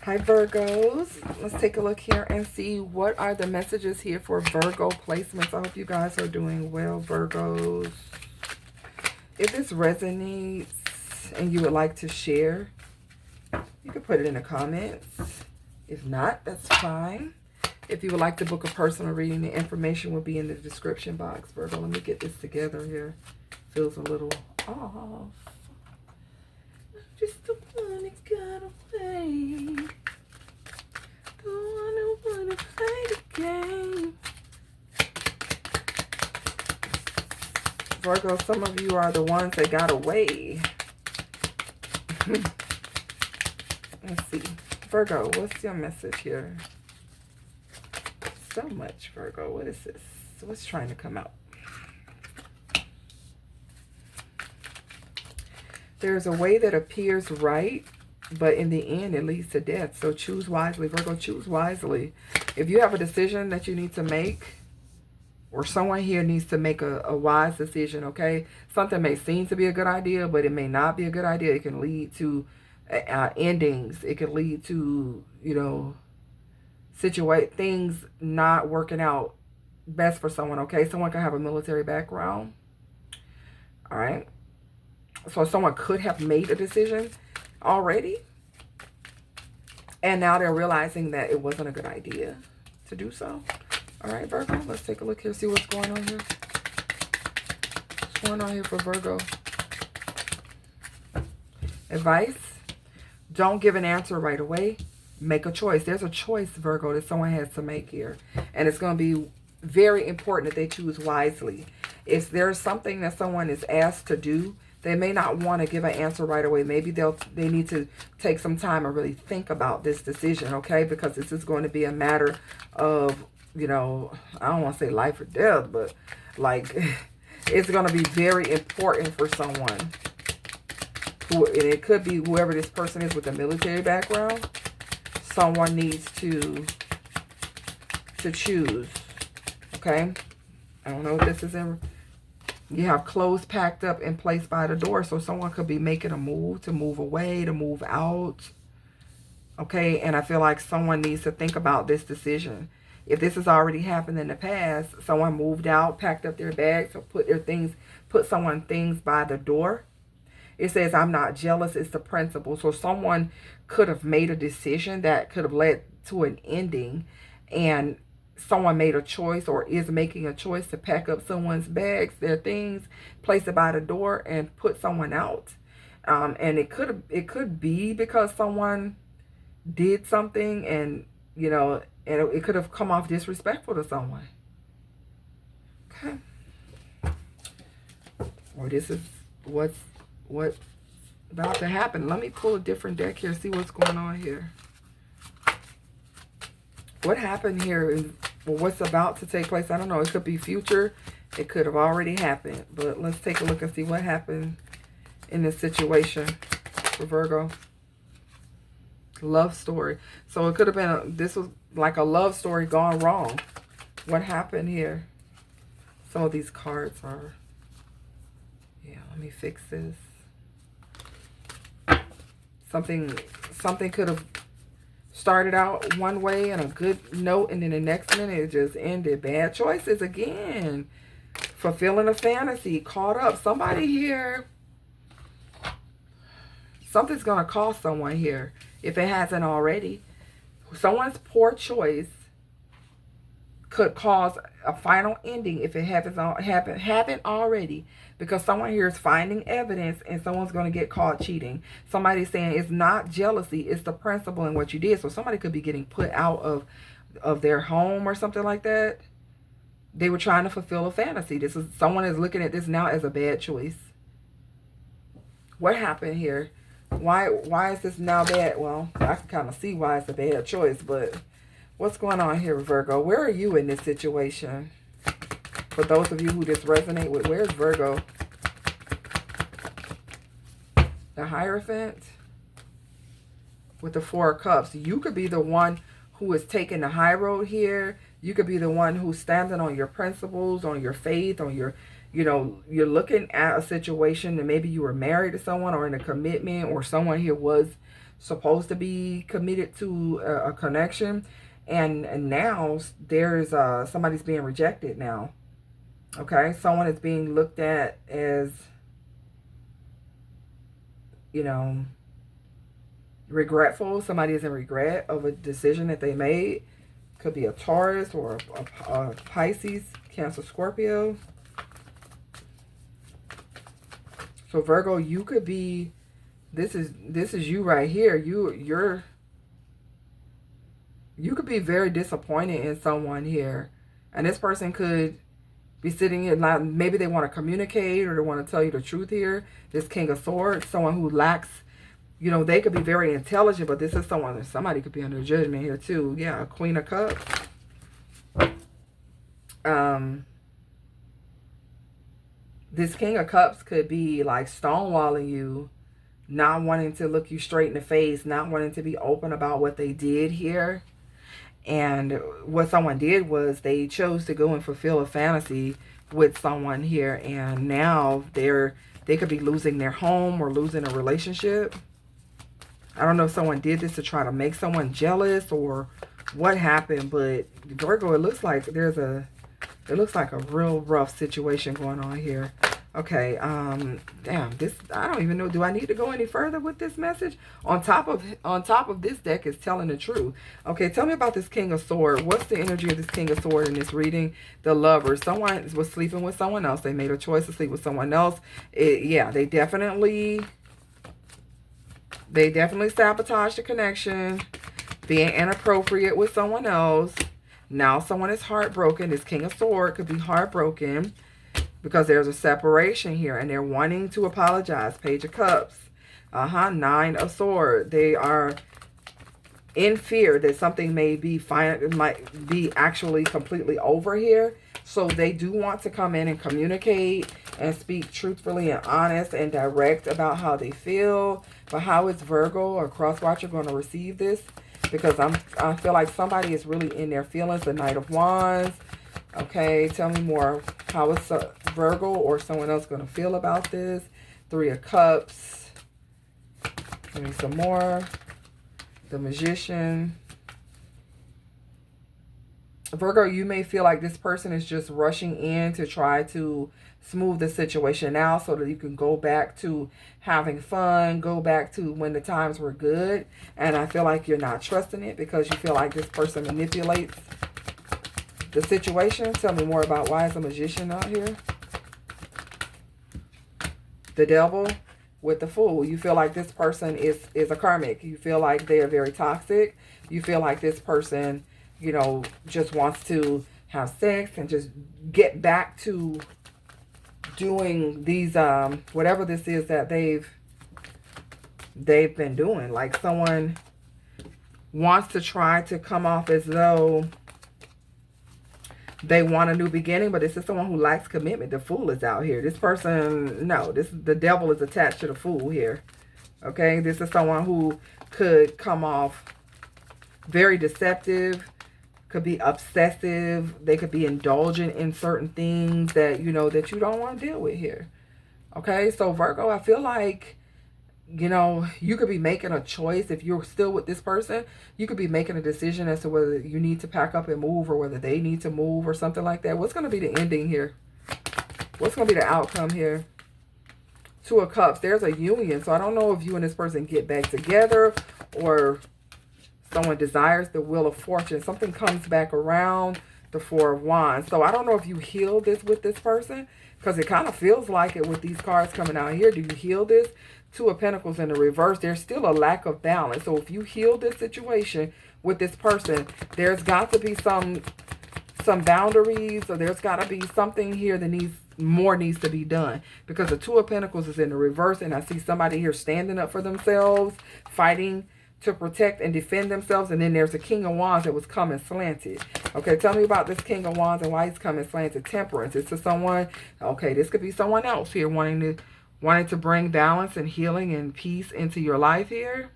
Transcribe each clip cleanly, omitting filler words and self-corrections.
Hi Virgos, let's take a look here and see what are the messages here for Virgo placements. I hope you guys are doing well, Virgos. If this resonates and you would like to share, you can put it in the comments. If not, that's fine. If you would like to book a personal reading, the information will be in the description box. Virgo, let me get this together here. Feels a little off. Just the one that got away. The one who wanna play the game. Virgo, some of you are the ones that got away. Let's see. Virgo, what's your message here? So much, Virgo. What is this? What's trying to come out? There's a way that appears right, but in the end, it leads to death. So choose wisely. Virgo, choose wisely. If you have a decision that you need to make, or someone here needs to make a wise decision, okay? Something may seem to be a good idea, but it may not be a good idea. It can lead to endings. It can lead to, you know, things not working out best for someone, okay? Someone can have a military background, all right? So someone could have made a decision already, and now they're realizing that it wasn't a good idea to do so. All right, Virgo, let's take a look here, see what's going on here. What's going on here for Virgo? Advice: don't give an answer right away. Make a choice. There's a choice, Virgo, that someone has to make here, and it's going to be very important that they choose wisely. If there's something that someone is asked to do, they may not want to give an answer right away. Maybe they need to take some time and really think about this decision, okay? Because this is going to be a matter of, you know, I don't want to say life or death, but like it's going to be very important for someone. And it could be whoever this person is with a military background. Someone needs to choose, okay? I don't know what this is in. You have clothes packed up and placed by the door. So someone could be making a move, to move away, to move out. Okay, and I feel like someone needs to think about this decision. If this has already happened in the past, someone moved out, packed up their bags, or put someone things by the door. It says, I'm not jealous, it's the principle. So someone could have made a decision that could have led to an ending, and someone made a choice or is making a choice to pack up someone's bags, their things, place it by the door, and put someone out. And it could be because someone did something, and you know, and it could have come off disrespectful to someone. Okay. Or this is what's about to happen. Let me pull a different deck here, see what's going on here. What happened here is, well, what's about to take place, I don't know. It could be future. It could have already happened. But let's take a look and see what happened in this situation for Virgo. Love story. So it could have been, this was like a love story gone wrong. What happened here? Some of these cards are, yeah, let me fix this. Something could have started out one way and a good note, and then the next minute it just ended. Bad choices again. Fulfilling a fantasy. Caught up. Somebody here. Something's going to cost someone here if it hasn't already. Someone's poor choice could cause a final ending if it haven't already, because someone here is finding evidence and someone's going to get caught cheating. Somebody's saying it's not jealousy, it's the principle in what you did. So somebody could be getting put out of their home or something like that. They were trying to fulfill a fantasy. Someone is looking at this now as a bad choice. What happened here? Why is this now bad? Well, I can kind of see why it's a bad choice, but what's going on here, Virgo? Where are you in this situation? For those of you who just resonate with, where's Virgo? The Hierophant with the Four of Cups. You could be the one who is taking the high road here. You could be the one who's standing on your principles, on your faith, on your, you know, you're looking at a situation that maybe you were married to someone or in a commitment, or someone here was supposed to be committed to a connection, and now there's somebody's being rejected now. Okay, someone is being looked at as, you know, regretful. Somebody is in regret of a decision that they made. Could be a Taurus or a Pisces, Cancer, Scorpio. So Virgo, you could be, this is you right here. You could be very disappointed in someone here. And this person could be sitting here, maybe they want to communicate or they want to tell you the truth here. This King of Swords, someone who lacks, you know, they could be very intelligent, but this is somebody could be under judgment here too. Yeah, Queen of Cups. This King of Cups could be like stonewalling you, not wanting to look you straight in the face, not wanting to be open about what they did here. And what someone did was they chose to go and fulfill a fantasy with someone here, and now they could be losing their home or losing a relationship. I don't know if someone did this to try to make someone jealous or what happened, but Virgo, it looks like it looks like a real rough situation going on here. Okay, damn, I don't even know, do I need to go any further with this message? On top of this deck is telling the truth. Okay, tell me about this King of Swords. What's the energy of this King of Swords in this reading? The Lover. Someone was sleeping with someone else. They made a choice to sleep with someone else. Yeah, they definitely sabotaged the connection, being inappropriate with someone else. Now someone is heartbroken. This King of Swords could be heartbroken because there's a separation here and they're wanting to apologize. Page of Cups. Nine of Swords. They are in fear that something might be actually completely over here. So they do want to come in and communicate and speak truthfully and honest and direct about how they feel. But how is Virgo or cross-watcher going to receive this? Because I feel like somebody is really in their feelings. The Knight of Wands. Okay, tell me more. How is Virgo or someone else going to feel about this? Three of Cups. Give me some more. The Magician. Virgo, you may feel like this person is just rushing in to try to smooth the situation out so that you can go back to having fun, go back to when the times were good. And I feel like you're not trusting it because you feel like this person manipulates the situation. Tell me more about why is a Magician out here. The Devil with the Fool. You feel like this person is a karmic. You feel like they are very toxic. You feel like this person, you know, just wants to have sex and just get back to doing these whatever this is that they've been doing. Like someone wants to try to come off as though they want a new beginning, but this is someone who lacks commitment. The Fool is out here. This person, no, the Devil is attached to the Fool here. Okay, this is someone who could come off very deceptive, could be obsessive. They could be indulgent in certain things that, you know, that you don't want to deal with here. Okay, so Virgo, I feel like, you know, you could be making a choice. If you're still with this person, you could be making a decision as to whether you need to pack up and move or whether they need to move or something like that. What's going to be the ending here? What's going to be the outcome here? Two of Cups. There's a union. So I don't know if you and this person get back together or someone desires the Wheel of Fortune. Something comes back around. The Four of Wands. So I don't know if you heal this with this person because it kind of feels like it with these cards coming out here. Do you heal this? Two of Pentacles in the reverse. There's still a lack of balance. So if you heal this situation with this person, there's got to be some boundaries, or there's got to be something here that needs to be done, because the Two of Pentacles is in the reverse, and I see somebody here standing up for themselves, fighting to protect and defend themselves. And then there's a King of Wands that was coming slanted. Okay, tell me about this King of Wands and why he's coming slanted. Temperance. It's to someone, okay, this could be someone else here wanting to bring balance and healing and peace into your life here.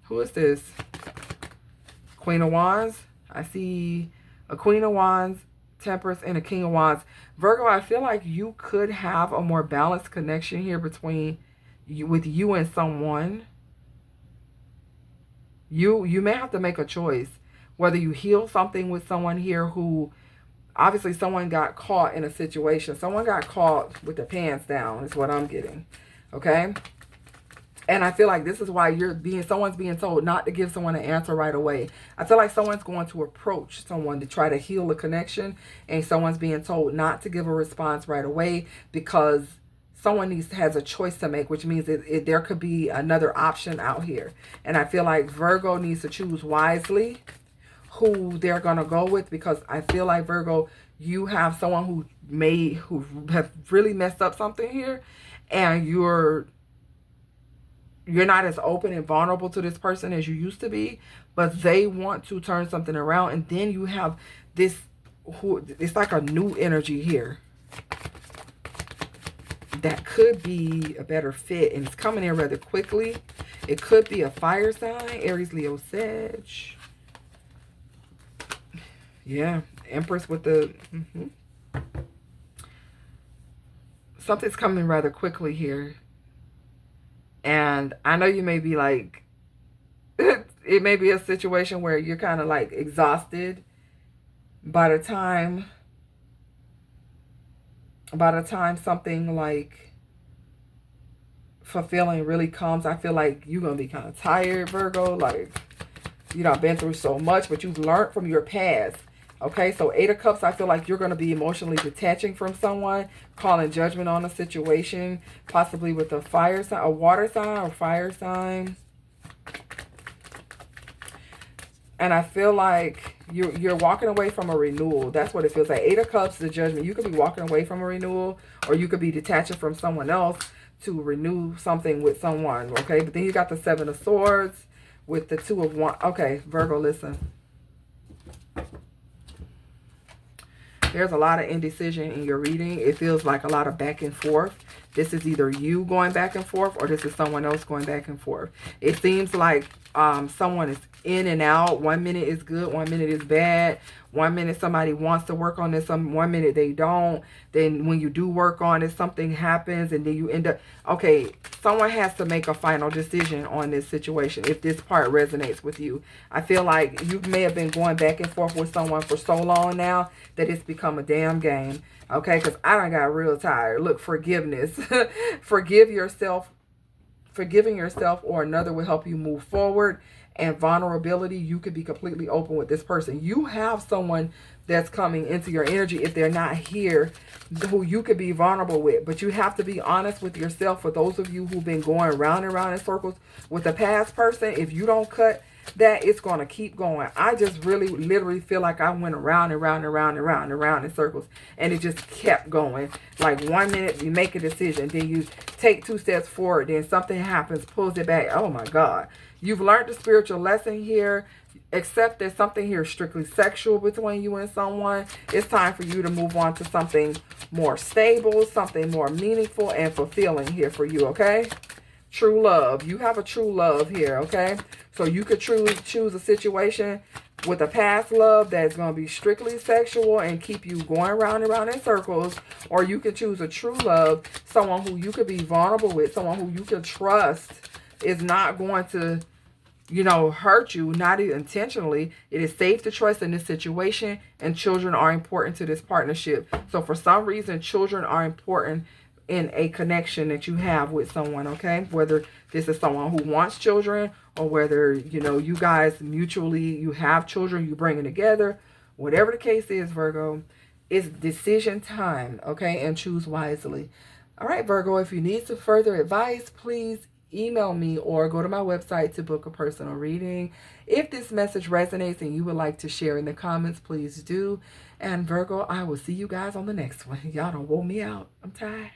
Who is this? Queen of Wands. I see a Queen of Wands, Temperance, and a King of Wands. Virgo, I feel like you could have a more balanced connection here between with you and someone, you may have to make a choice whether you heal something with someone here who, obviously someone got caught in a situation. Someone got caught with their pants down is what I'm getting. Okay? And I feel like this is why someone's being told not to give someone an answer right away. I feel like someone's going to approach someone to try to heal a connection, and someone's being told not to give a response right away because someone has a choice to make, which means there could be another option out here. And I feel like Virgo needs to choose wisely who they're going to go with, because I feel like, Virgo, you have someone who have really messed up something here, and you're not as open and vulnerable to this person as you used to be, but they want to turn something around. And then you have this, it's like a new energy here that could be a better fit, and it's coming in rather quickly. It could be a fire sign, Aries, Leo, Sag. Yeah, Empress with the... Something's coming rather quickly here. And I know you may be like, it may be a situation where you're kind of like exhausted by the time something like fulfilling really comes. I feel like you're going to be kind of tired, Virgo. Like, you know, been through so much, but you've learned from your past. Okay, so 8 of Cups, I feel like you're going to be emotionally detaching from someone, calling judgment on a situation, possibly with a fire sign, a water sign or fire sign. And I feel like you're walking away from a renewal. That's what it feels like. 8 of Cups, the Judgment. You could be walking away from a renewal, or you could be detaching from someone else to renew something with someone. Okay, but then you got the 7 of Swords with the 2 of Wands. Okay, Virgo, listen. There's a lot of indecision in your reading. It feels like a lot of back and forth. This is either you going back and forth, or this is someone else going back and forth. It seems like someone is in and out. 1 minute is good, 1 minute is bad. 1 minute somebody wants to work on this, 1 minute they don't. Then when you do work on it, something happens, and then you end up... Okay, someone has to make a final decision on this situation if this part resonates with you. I feel like you may have been going back and forth with someone for so long now that it's become a damn game. Okay, because I done got real tired. Look, forgiveness. Forgiving yourself or another will help you move forward. And vulnerability, you could be completely open with this person. You have someone that's coming into your energy, if they're not here, who you could be vulnerable with. But you have to be honest with yourself. For those of you who've been going round and round in circles with the past person, if you don't cut that, it's going to keep going. I just really literally feel like I went around and round and round and round and round in circles, and it just kept going. Like 1 minute you make a decision, then you take 2 steps forward, then something happens, pulls it back. Oh my God. You've learned the spiritual lesson here. Accept that something here is strictly sexual between you and someone. It's time for you to move on to something more stable, something more meaningful and fulfilling here for you, okay? True love. You have a true love here, okay? So you could truly choose a situation with a past love that's going to be strictly sexual and keep you going round and round in circles. Or you can choose a true love, someone who you could be vulnerable with, someone who you can trust is not going to, you know, hurt you, not intentionally. It is safe to trust in this situation, and children are important to this partnership. So for some reason, children are important in a connection that you have with someone, okay? Whether this is someone who wants children, or whether, you know, you guys mutually, you have children, you bring it together. Whatever the case is, Virgo, it's decision time, okay? And choose wisely. All right, Virgo, if you need some further advice, please email me or go to my website to book a personal reading. If this message resonates and you would like to share in the comments, please do. And Virgo, I will see you guys on the next one. Y'all done wore me out. I'm tired.